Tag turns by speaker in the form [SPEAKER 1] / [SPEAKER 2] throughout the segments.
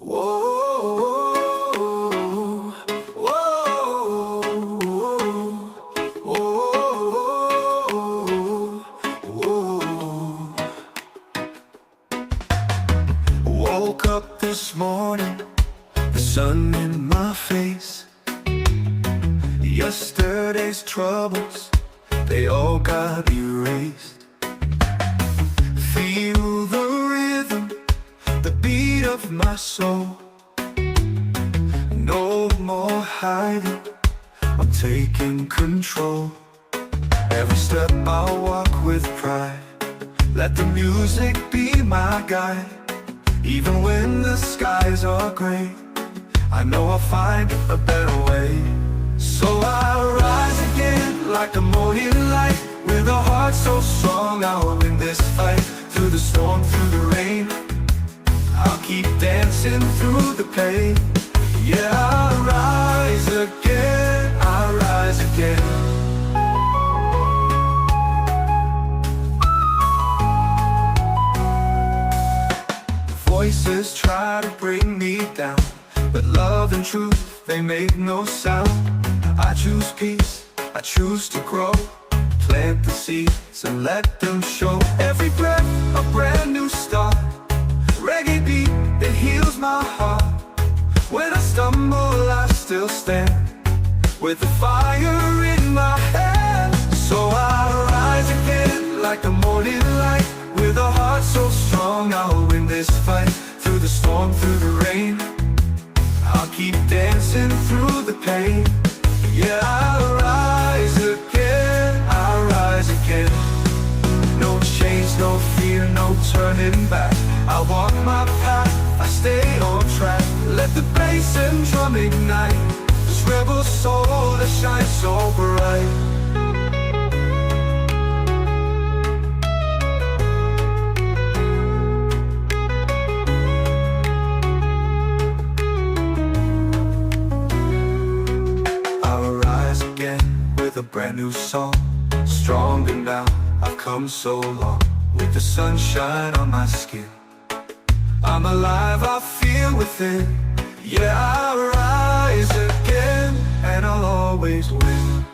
[SPEAKER 1] Whoa, whoa, whoa, whoa. Woke up this morning, the sun in my face. Yesterday's troubles, they all got erased. Feel the rhythm, the beat of my soul. No more hiding, I'm taking control. Every step I walk with pride, let the music be my guide. Even when the skies are gray, I know I'll find a better way. So I rise again like the morning light. With a heart so strong, I'll win this fight. Through the storm, through the rain, I'll keep dancing through the pain. Yeah, I'll rise again, I'll rise again. Voices try to bring me down, but love and truth, they make no sound. I choose peace, I choose to grow. Plant the seeds and let them show. Every breath, a brand new start. Reggae beat that heals my heart. When I stumble, I still stand, with the fire in my hand. So I rise again like the morning light. With a heart so strong, I'll win this fight. Through the storm, through the rain, I'll keep dancing through the pain. Yeah, I'll rise again, I'll rise again. No change, no fear, no turning back. I walk my path, I stay on track. Let the bass and drum ignite this rebel soul that shines so bright. With a brand new song, stronger now, I've come so long. With the sunshine on my skin, I'm alive, I feel within. Yeah, I'll rise again, and I'll always win.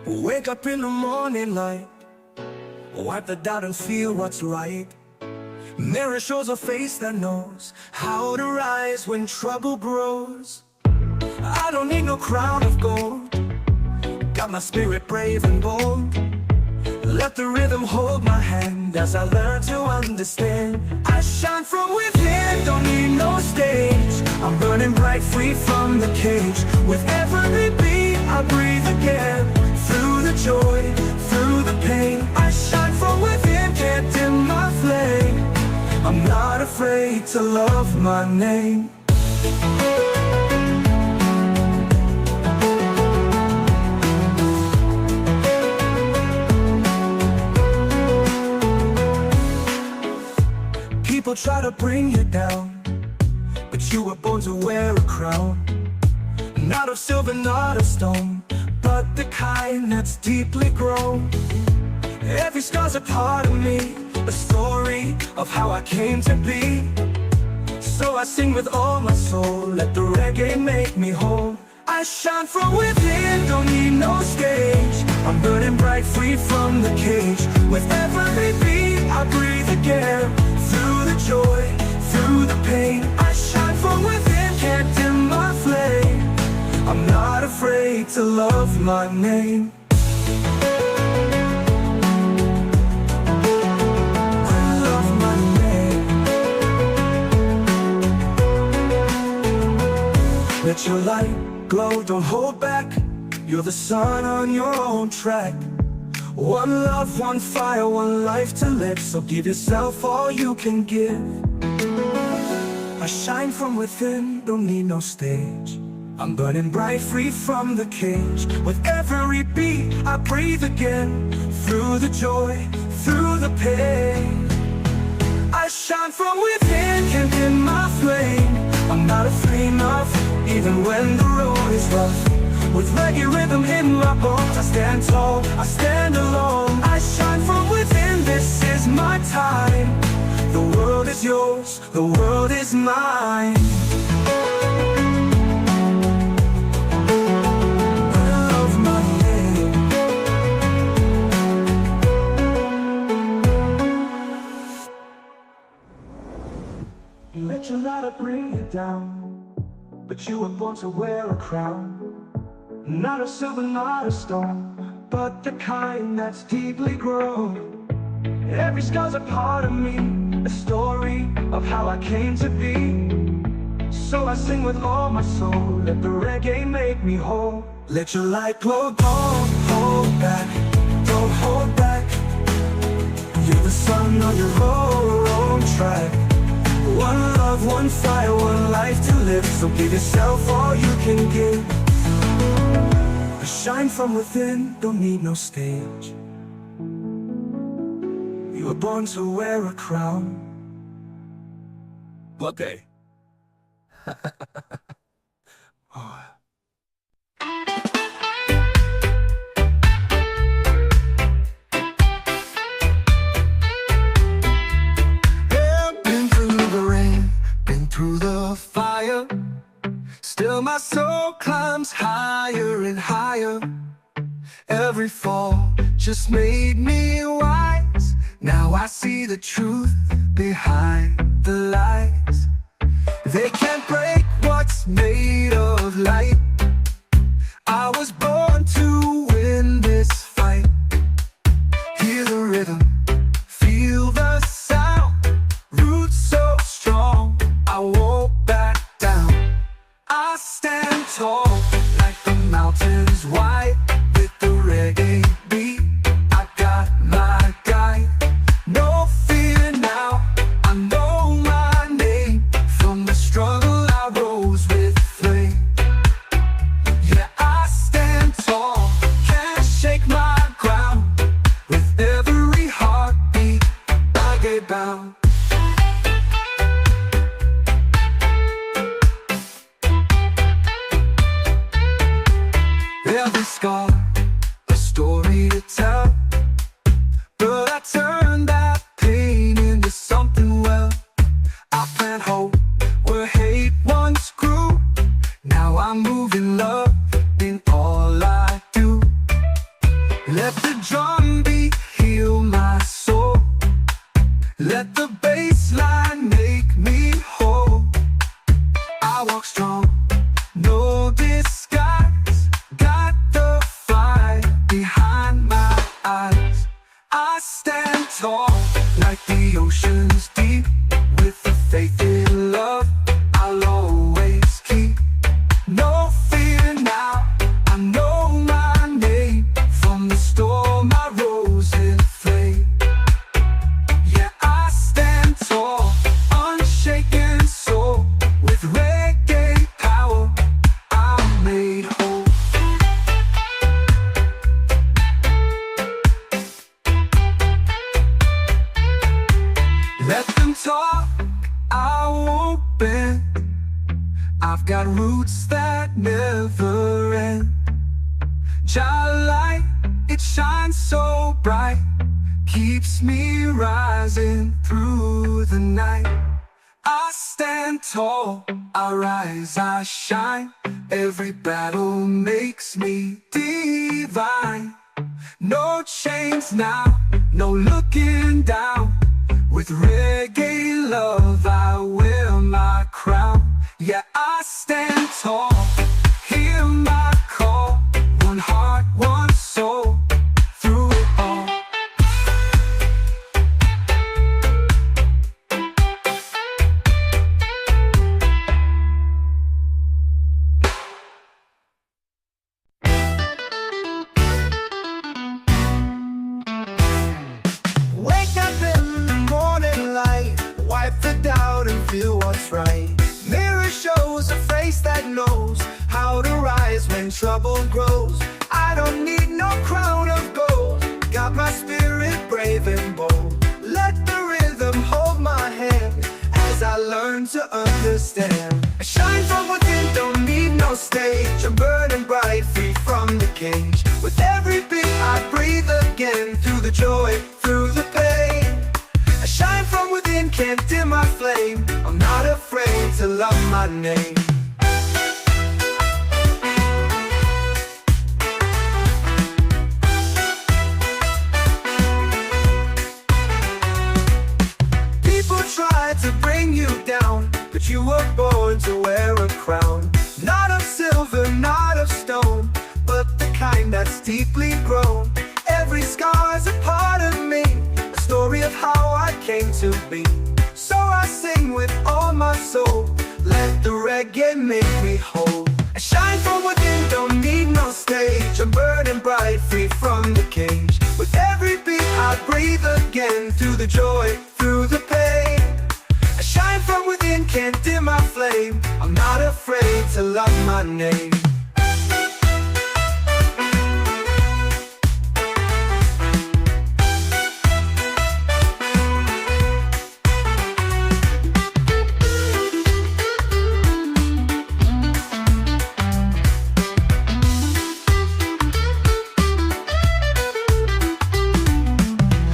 [SPEAKER 1] Wake up in the morning light, wipe the doubt and feel what's right. Mirror shows a face that knows how to rise when trouble grows. I don't need no crown of gold, got my spirit brave and bold. Let the rhythm hold my hand as I learn to understand. I shine from within, don't need no stage. I'm burning bright, free from the cage. With every beat, I breathe again. Through the joy, through the pain, I shine from within, can't dim my flame. I'm not afraid to love my name. People try to bring you down, but you were born to wear a crown. Not of silver, not of stone, but the kind that's deeply grown. Every scar's a part of me, a story of how I came to be. So I sing with all my soul, let the reggae make me whole. I shine from within, don't need no stage. I'm burning bright, free from the cage. With every beat, I breathe again. Through the joy, through the pain, I shine from within, can't dim my flame. I'm not afraid to love my name. I love my name. Let your light glow, don't hold back. You're the sun on your own track. One love, one fire, one life to live. So give yourself all you can give. I shine from within, don't need no stage. I'm burning bright, free from the cage. With every beat, I breathe again. Through the joy, through the pain, I shine from within, can't dim my flame. I'm not afraid enough, even when the road is rough. With reggae rhythm in my bones, I stand tall, I stand alone. I shine from within, this is my time. The world is yours, the world is mine. You let your light bring you down, but you were born to wear a crown. Not a silver, not a stone, but the kind that's deeply grown. Every scar's a part of me, a story of how I came to be. So I sing with all my soul, let the reggae make me whole. Let your light glow, don't hold back, don't hold back. You're the sun on your own track. One love, one fire, one life to live. So give yourself all you can give. I shine from within, don't need no stage. You were born to wear a crown. What day? Oh. Through the fire, still my soul climbs higher and higher. Every fall just made me wise. Now I see the truth behind the lies. They can't break what's made of light. I was born to win this fight. Hear the rhythm, feel the sound. Roots so strong, I won't back down. I stand tall like the mountains wide. With the reggae beat, I got my guide. No fear now, I know my name. From the struggle I rose with flame. Yeah, I stand tall, can't shake my ground. With every heartbeat, reggae bound. Every scar, a story to tell. But I turned that pain into something well. I plant hope where hate once grew. Now I move in love in all I do. Let the drum beat heal my soul. Let the bass line make me whole. I walk strong, no disguise. Got the fire behind my eyes. I stand tall like the ocean's deep. With the faith in love, I'll always keep. No fear now, I know my name. From the storm I rose in flame. Yeah, I stand tall, unshaken soul. With reggae power, I'm made whole. Let them talk, I won't bend. I've got roots that never end. Jah light, it shines so bright. Keeps me rising through the night. I stand tall, I rise, I shine. Every battle makes me divine. No chains now, no looking down. With reggae love, I wear my crown. Yeah, I stand tall, hear my call. One heart, one soul, through it all. feel what's right. Mirror shows a face that knows how to rise when trouble grows. I don't need no crown of gold, got my spirit brave and bold. Let the rhythm hold my hand as I learn to understand. I shine from within, don't need no stage. I'm burning bright, free from the cage. With every beat I breathe again, through the joy, through the pain. I shine from within, can't dim my flame. I'm not afraid to love my name. People try to bring you down, but you were born to wear a crown. Not of silver, not of stone, but the kind that's deeply grown. Every scar's a part of me, a story of how I came to be. So I sing with all my soul, let the reggae make me whole. I shine from within, don't need no stage. I'm burning bright, free from the cage. With every beat I breathe again, through the joy, through the pain. I shine from within, can't dim my flame. I'm not afraid to love my name.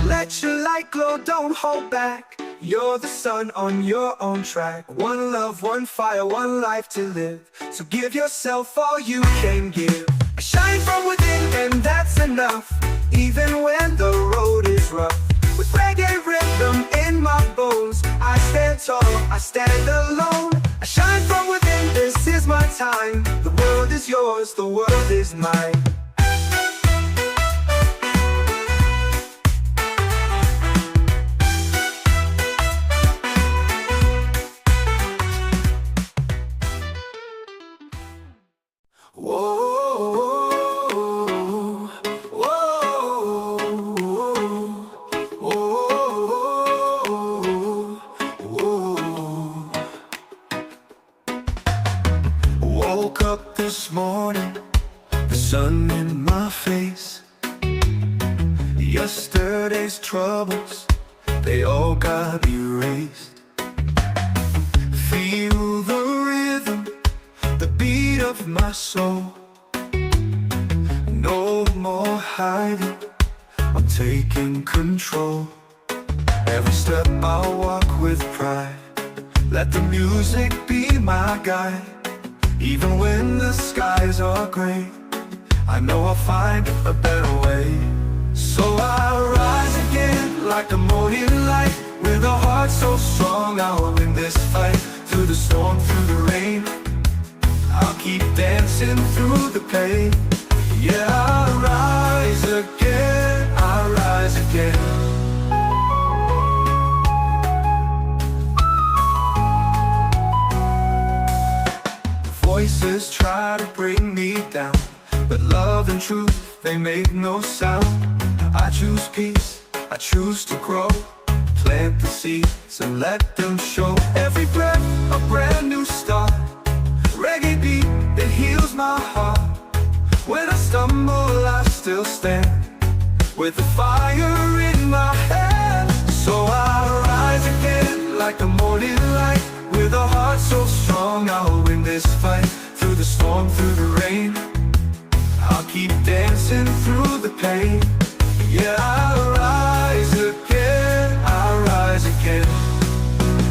[SPEAKER 1] Let your light glow, don't hold back. You're the sun on your own track. One love, one fire, one life to live. So give yourself all you can give. I shine from within and that's enough, even when the road is rough. With reggae rhythm in my bones, I stand tall, I stand alone. I shine from within, this is my time. The world is yours, the world is mine. Woke up this morning, the sun in my face. Yesterday's troubles, they all got erased. Feel the rhythm, the beat of my soul. No more hiding, I'm taking control. Every step I walk with pride, let the music be my guide. Even when the skies are gray, I know I'll find a better way. So I rise again like the morning light. With a heart so strong, I'll win this fight. Through the storm, through the rain, I'll keep dancing through the pain. Yeah, I'll rise again, I'll rise again. Voices try to bring me down, but love and truth, they make no sound. I choose peace, I choose to grow. Plant the seeds and let them show. Every breath, a brand new start. Reggae beat that heals my heart. When I stumble, I still stand, with the fire in my hand. So I rise again like the morning light. With a heart so strong, I'll win this fight. Through the storm, through the rain, I'll keep dancing through the pain. Yeah, I'll rise again, I'll rise again.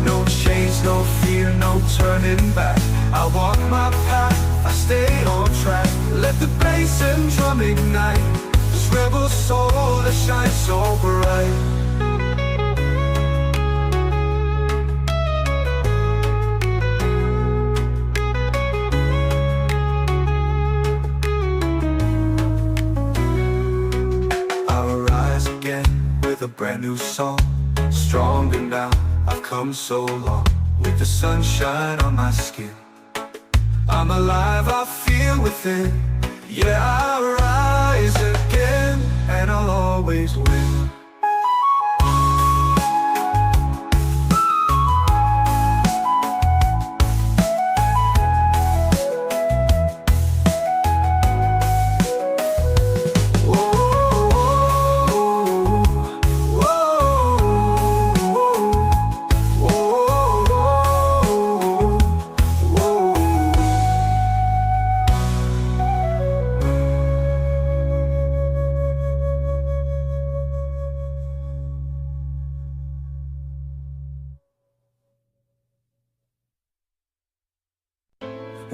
[SPEAKER 1] No change, no fear, no turning back. I walk my path, I stay on track. Let the bass and drum ignite this rebel soul that shines so bright. A brand new song, stronger now, I've come so long. With the sunshine on my skin, I'm alive, I feel within. Yeah, I'll rise again, and I'll always win.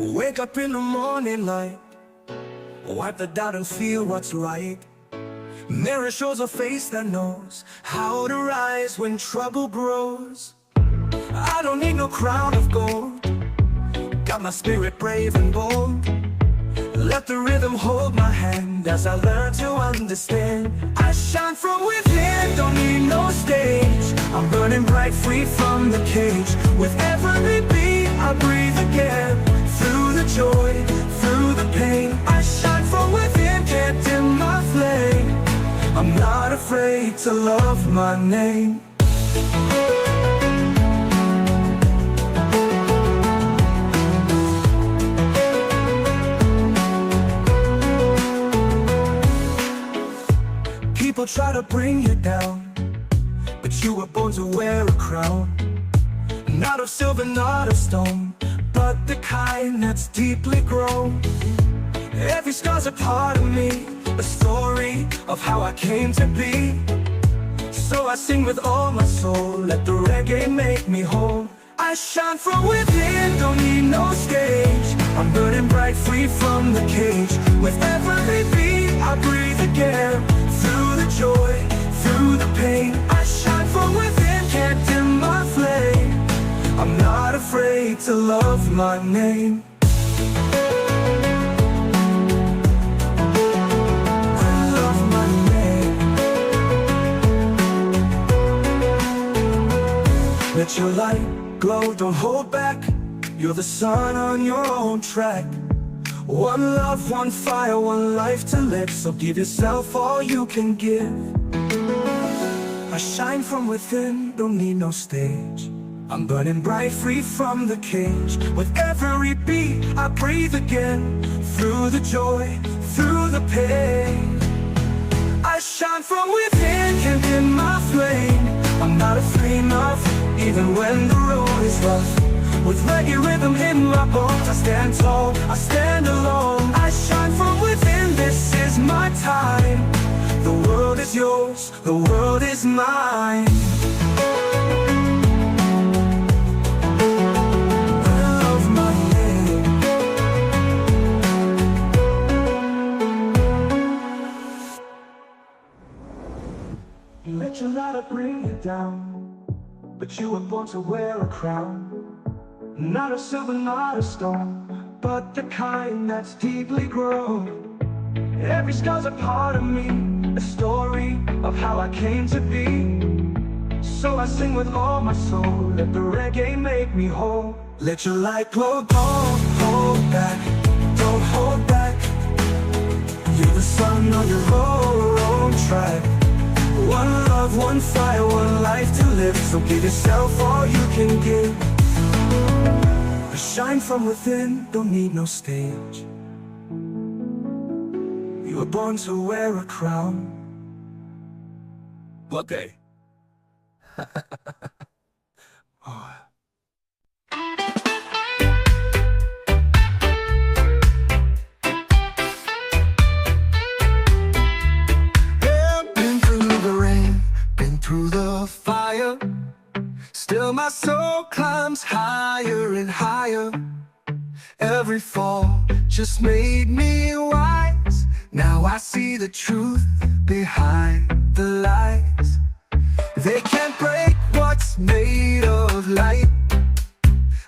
[SPEAKER 1] Wake up in the morning light, wipe the doubt and feel what's right. Mirror shows a face that knows how to rise when trouble grows. I don't need no crown of gold, got my spirit brave and bold. Let the rhythm hold my hand as I learn to understand. I shine from within, don't need no stage. I'm burning bright, free from the cage. With every beat I breathe again. Through the joy, through the pain, I shine from within, can't dim my flame. I'm not afraid to love my name. People try to bring you down, but you were born to wear a crown. Not of silver, not of stone, but the kind that's deeply grown. Every scar's a part of me, a story of how I came to be. So I sing with all my soul, let the reggae make me whole. I shine from within, don't need no stage. I'm burning bright, free from the cage. With every beat I breathe again. Through the joy, through the pain, I shine from within, can't dim my flame. I'm not afraid to love my name. I love my name. Let your light glow, don't hold back. You're the sun on your own track. One love, one fire, one life to live. So give yourself all you can give. I shine from within, don't need no stage. I'm burning bright, free from the cage. With every beat I breathe again. Through the joy, through the pain, I shine from within, can't dim my flame. I'm not afraid enough, even when the road is rough. With reggae rhythm in my bones, I stand tall, I stand alone. I shine from within, this is my time. The world is yours, the world is mine. I love my name. You let your light bring you down, but you were born to wear a crown. Not of silver, not of stone, but the kind that's deeply grown. Every scar's a part of me, a story of how I came to be. So I sing with all my soul, let the reggae make me whole. Let your light glow, don't hold back, don't hold back. You're the sun on your own track. One love, one fire, one life to live. So give yourself all you can give. I shine from within, don't need no stage. You were born to wear a crown. What day? Oh. Yeah, been through the rain, been through the fire. Still my soul climbs higher and higher. Every fall just made me wise. Now I see the truth behind the lies. They can't break what's made of light.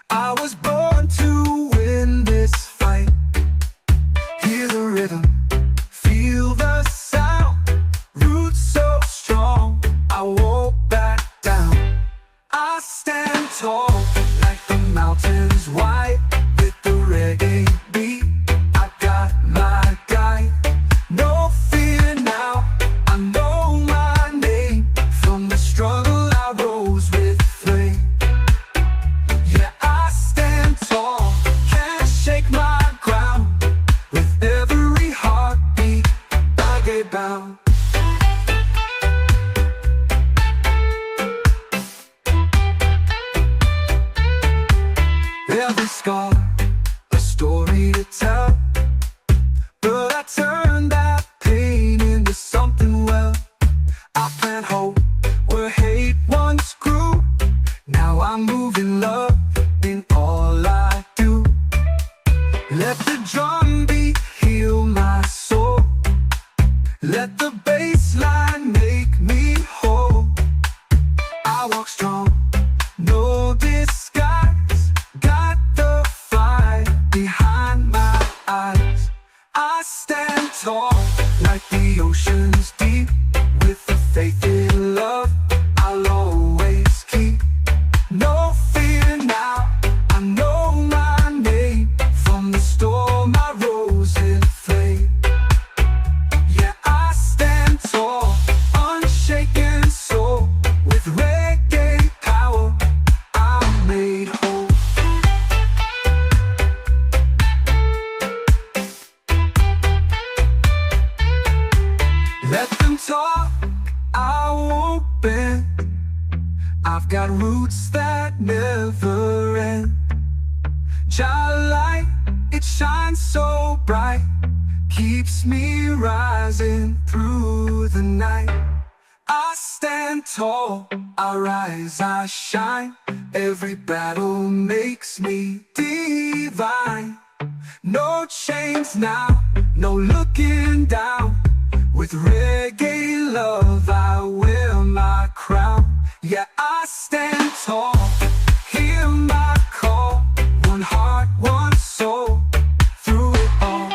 [SPEAKER 1] I was born to win this fight. Hear the rhythm, feel the sound. Roots so strong, I won't back down. I stand tall like the mountains wide. With the reggae beat, I got my guide. No fear now, I know my name. From the struggle I rose with flame. Yeah, I stand tall, can't shake my ground. With every heartbeat, I get bound. Every scar, a story to tell. But I turned that pain into something well. I plant hope where hate once grew. Now I'm moving love in all I do. I've got roots that never end. Jah light, it shines so bright, keeps me rising through the night. I stand tall, I rise, I shine. Every battle makes me divine. No chains now, no looking down. With reggae love I wear my crown. Yeah, I stand tall, hear my call. One heart, one soul, through it all.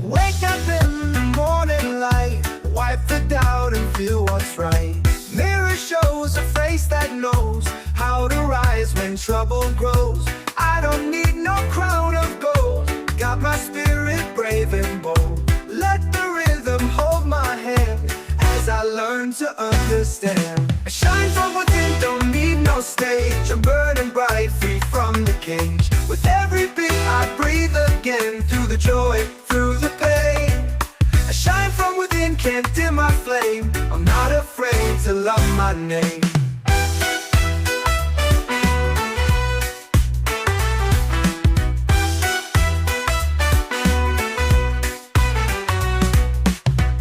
[SPEAKER 2] Wake up in the morning light, wipe the doubt and feel what's right. Mirror shows a face that knows how to rise when trouble grows. I don't need no crown of gold, got my spirit brave and bold. Let the rhythm hold my hand as I learn to understand. I shine from within, don't need no stage. I'm burning bright, free from the cage. With every beat I breathe again, through the joy, through the pain. I shine from within, can't dim my flame. I'm not afraid to love my name.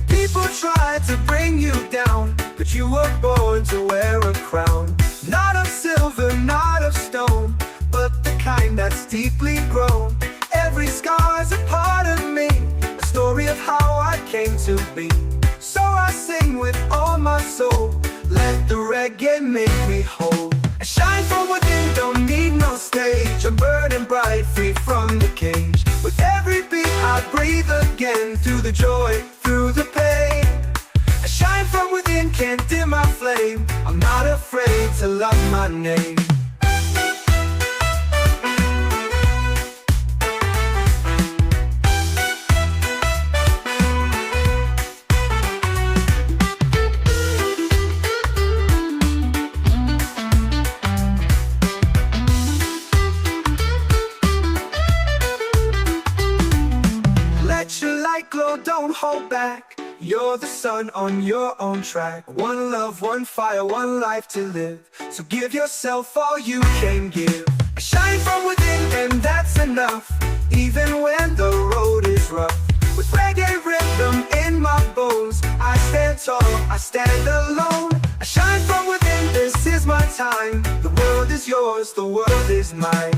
[SPEAKER 2] People try to bring you down, but you were born to wear a crown. Not of silver, not of stone, but the kind that's deeply grown. Every scar's a part of me, a story of how I came to be. So I sing with all my soul, let the reggae make me whole. I shine from within, don't need no stage. I'm burning bright, free from the cage. With every beat I breathe again, through the joy, through the pain. I shine from within, can't dim my flame. I'm not afraid to love my name. Let your light glow, don't hold back. You're the sun on your own track. One love, one fire, one life to live. So give yourself all you can give. I shine from within and that's enough, even when the road is rough. With reggae rhythm in my bones, I stand tall, I stand alone. I shine from within, this is my time. The world is yours, the world is mine.